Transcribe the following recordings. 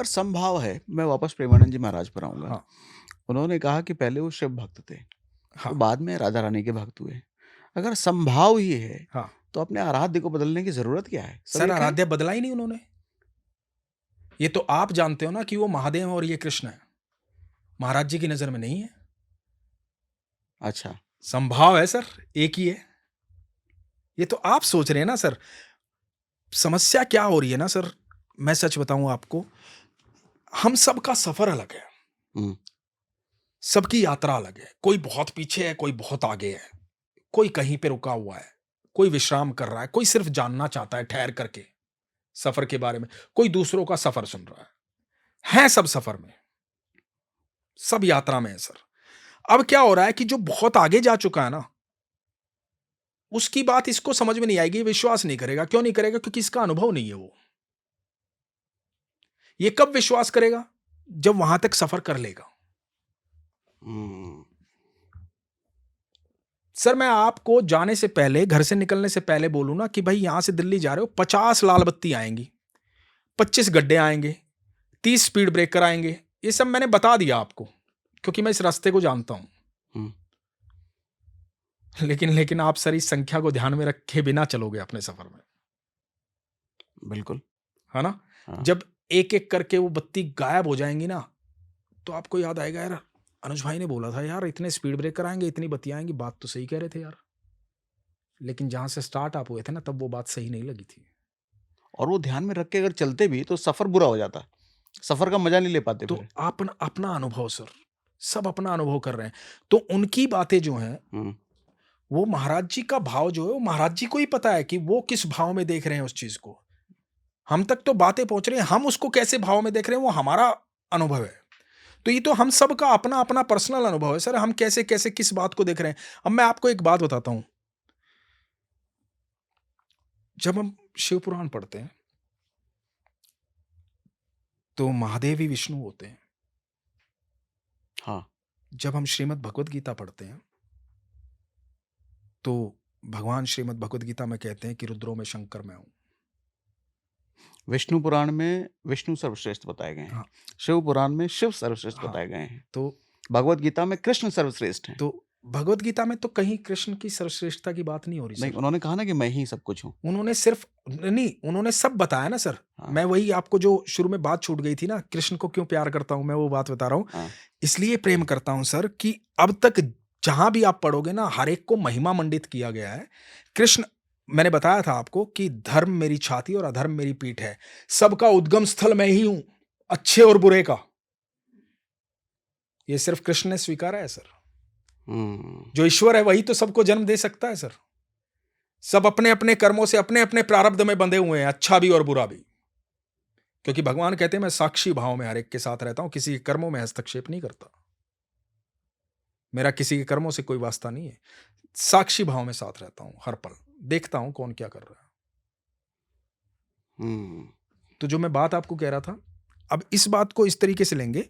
अगर संभाव है, मैं वापस प्रेमानंद जी महाराज पर आऊँगा। हाँ, उन्होंने कहा कि पहले वो शिव भक्त थे, हाँ, वो बाद में राधा रानी के भक्त हुए। अगर संभाव ही है, हाँ। तो अपने आराध्य को बदलने की ज़रूरत क्या है? सब सर एक हैं। आराध्या बदला ही नहीं उन्होंने। ये तो आप जानते हो ना कि वो महादेव और ये कृष्ण है। महाराज जी की नज़र में नहीं है। अच्छा, संभाव है सर, एक ही है। ये तो आप सोच रहे हैं ना सर। समस्या क्या हो रही है ना सर, मैं सच बताऊँ आपको, हम सबका सफ़र अलग है। हुँ, सबकी यात्रा अलग है। कोई बहुत पीछे है, कोई बहुत आगे है। कोई कहीं पे रुका हुआ है, कोई विश्राम कर रहा है, कोई सिर्फ़ जानना चाहता है ठहर करके सफ़र के बारे में, कोई दूसरों का सफ़र सुन रहा है। हैं सब सफ़र में, सब यात्रा में है सर। अब क्या हो रहा है कि जो बहुत आगे जा चुका है ना, उसकी बात इसको समझ में नहीं आएगी, विश्वास नहीं करेगा। क्यों नहीं करेगा? क्योंकि इसका अनुभव नहीं है वो। ये कब विश्वास करेगा? जब वहां तक सफ़र कर लेगा। हुँ, सर मैं आपको जाने से पहले, घर से निकलने से पहले बोलूँ ना कि भाई यहाँ से दिल्ली जा रहे हो, 50 लाल बत्ती आएँगी, 25 गड्ढे आएँगे, 30 स्पीड ब्रेकर आएँगे। ये सब मैंने बता दिया आपको, क्योंकि मैं इस रास्ते को जानता हूँ। हुँ, लेकिन आप सर इस संख्या को ध्यान में रखे बिना चलोगे अपने सफ़र में, बिल्कुल, है ना? हाँ। जब एक-एक करके वो बत्ती गायब हो जाएँगी ना, तो आपको याद आएगा यार, अनुज भाई ने बोला था यार इतने स्पीड ब्रेकर आएँगे, इतनी बत्तियाँ आएँगी, बात तो सही कह रहे थे यार। लेकिन जहाँ से स्टार्ट आप हुए थे ना, तब वो बात सही नहीं लगी थी। और वो ध्यान में रख के अगर चलते भी, तो सफ़र बुरा हो जाता। सफ़र का मज़ा नहीं ले पाते तो फिर। अपना अपना अनुभव सर, सब अपना अनुभव कर रहे हैं। तो उनकी बातें जो हैं, हुँ, वो महाराज जी का भाव जो है, वो महाराज जी को ही पता है कि वो किस भाव में देख रहे हैं उस चीज़ को। हम तक तो बातें पहुँच रही हैं, हम उसको कैसे भाव में देख रहे हैं, वो हमारा अनुभव है। तो ये तो हम सबका अपना-अपना पर्सनल अनुभव है सर, हम कैसे-कैसे किस बात को देख रहे हैं। अब मैं आपको एक बात बताता हूँ, जब हम शिव पुराण पढ़ते हैं, तो महादेव ही विष्णु होते हैं। हाँ। जब हम श्रीमद् भगवत गीता पढ़ते हैं, तो भगवान श्रीमद् भगवत गीता में कहते हैं कि रुद्रों में शंकर मैं हूँ। विष्णु पुराण में विष्णु सर्वश्रेष्ठ बताए गए हैं। हाँ, शिव पुराण में शिव सर्वश्रेष्ठ हाँ, बताए गए हैं। तो भगवद गीता में कृष्ण सर्वश्रेष्ठ हैं। तो भगवत गीता में तो कहीं कृष्ण की सर्वश्रेष्ठता की बात नहीं हो रही नहीं, सर। उन्होंने कहा ना कि मैं ही सब कुछ हूँ। उन्होंने सिर्फ़ नहीं, उन्होंने सब बताया ना सर। हाँ, मैं वही आपको जो शुरू में बात छूट गई थी ना, कृष्ण को क्यों प्यार करता हूँ, मैं वो बात बता रहा हूँ। हाँ। इसलिए प्रेम करता हूँ सर कि अब तक जहाँ भी आप पढ़ोगे ना, हर एक को महिमा मंडित किया गया है। कृष्ण, मैंने बताया था आपको कि धर्म मेरी छाती और अधर्म मेरी पीठ है। सबका उद्गम स्थल मैं ही हूँ, अच्छे और बुरे का। ये सिर्फ़ कृष्ण ने स्वीकारा है सर। हुँ, जो ईश्वर है वही तो सबको जन्म दे सकता है सर। सब अपने-अपने कर्मों से अपने-अपने प्रारब्ध में बंधे हुए हैं, अच्छा भी और बुरा भी। क्योंकि भगवान कहते हैं मैं साक्षी भाव में हर एक के साथ रहता हूँ, किसी के कर्मों में हस्तक्षेप नहीं करता। मेरा किसी के कर्मों से कोई वास्ता नहीं है। साक्षी भाव में साथ रहता हूँ हर पल, देखता हूँ कौन क्या कर रहा है। हुँ। तो जो मैं बात आपको कह रहा था, अब इस बात को इस तरीके से लेंगे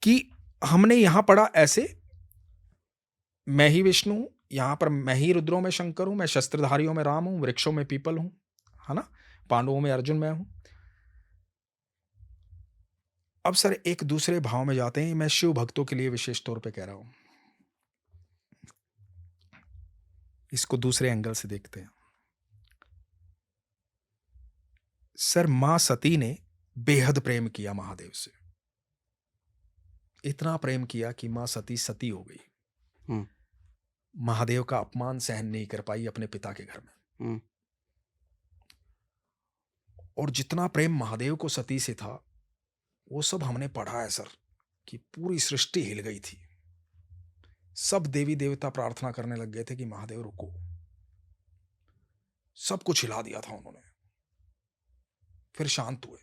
कि हमने यहाँ पढ़ा ऐसे, मैं ही विष्णु हूँ, यहाँ पर मैं ही रुद्रों में शंकर हूँ, मैं शस्त्रधारियों में राम हूँ, वृक्षों में पीपल हूँ, है ना? पांडवों में अर्जुन मैं हूँ। अब सर एक दूसरे भाव में जाते हैं, मैं शिव भक्तों के लिए विशेष तौर पे कह रहा हूँ। इसको दूसरे एंगल से देखते हैं। सर माँ सती ने बेहद प्रेम किया महादेव से। इतना प्रेम किया कि माँ सती सती हो गई। हुँ, महादेव का अपमान सहन नहीं कर पाई अपने पिता के घर में। हुँ। और जितना प्रेम महादेव को सती से था, वो सब हमने पढ़ा है सर, कि पूरी सृष्टि हिल गई थी। सब देवी देवता प्रार्थना करने लग गए थे कि महादेव रुको। सब कुछ हिला दिया था उन्होंने। फिर शांत हुए।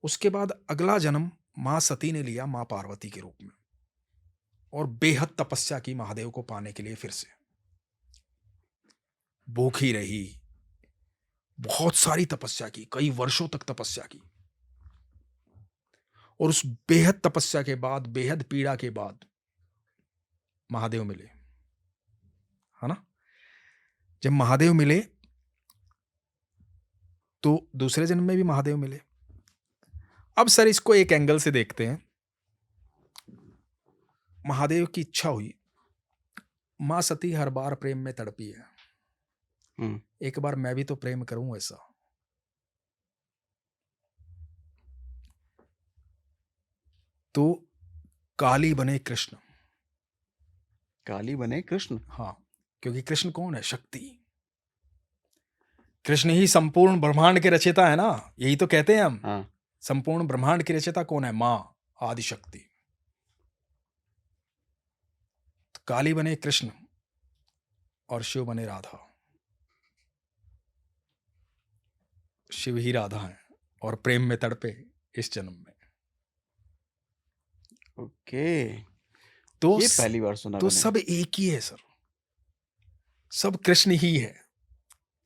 उसके बाद अगला जन्म मां सती ने लिया मां पार्वती के रूप में, और बेहद तपस्या की महादेव को पाने के लिए। फिर से भूखी रही, बहुत सारी तपस्या की, कई वर्षों तक तपस्या की। और उस बेहद तपस्या के बाद, बेहद पीड़ा के बाद महादेव मिले, है ना? जब महादेव मिले, तो दूसरे जन्म में भी महादेव मिले। अब सर इसको एक एंगल से देखते हैं। महादेव की इच्छा हुई, माँ सती हर बार प्रेम में तड़पी है, हम्म, एक बार मैं भी तो प्रेम करूं ऐसा। तो काली बने कृष्ण। काली बने कृष्ण। हाँ, क्योंकि कृष्ण कौन है? शक्ति। कृष्ण ही संपूर्ण ब्रह्मांड के रचयिता है ना, यही तो कहते हैं हम। हाँ, संपूर्ण ब्रह्मांड की रचयिता कौन है? मां आदिशक्ति। तो काली बने कृष्ण और शिव बने राधा। शिव ही राधा है और प्रेम में तड़पे इस जन्म में। ओके, तो ये पहली बार सुना तो मैंने। सब एक ही है सर, सब कृष्ण ही है,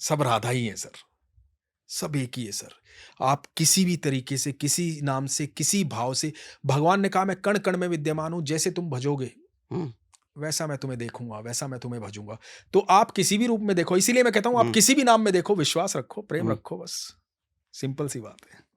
सब राधा ही है सर, सब एक ही है सर। आप किसी भी तरीके से, किसी नाम से, किसी भाव से, भगवान ने कहा मैं कण कण में विद्यमान हूं, जैसे तुम भजोगे हम्म, वैसा मैं तुम्हें देखूंगा, वैसा मैं तुम्हें भजूंगा। तो आप किसी भी रूप में देखो, इसीलिए मैं कहता हूं आप हम्म, किसी भी नाम में देखो, विश्वास रखो, प्रेम हम्म। रखो, बस सिंपल सी बात है।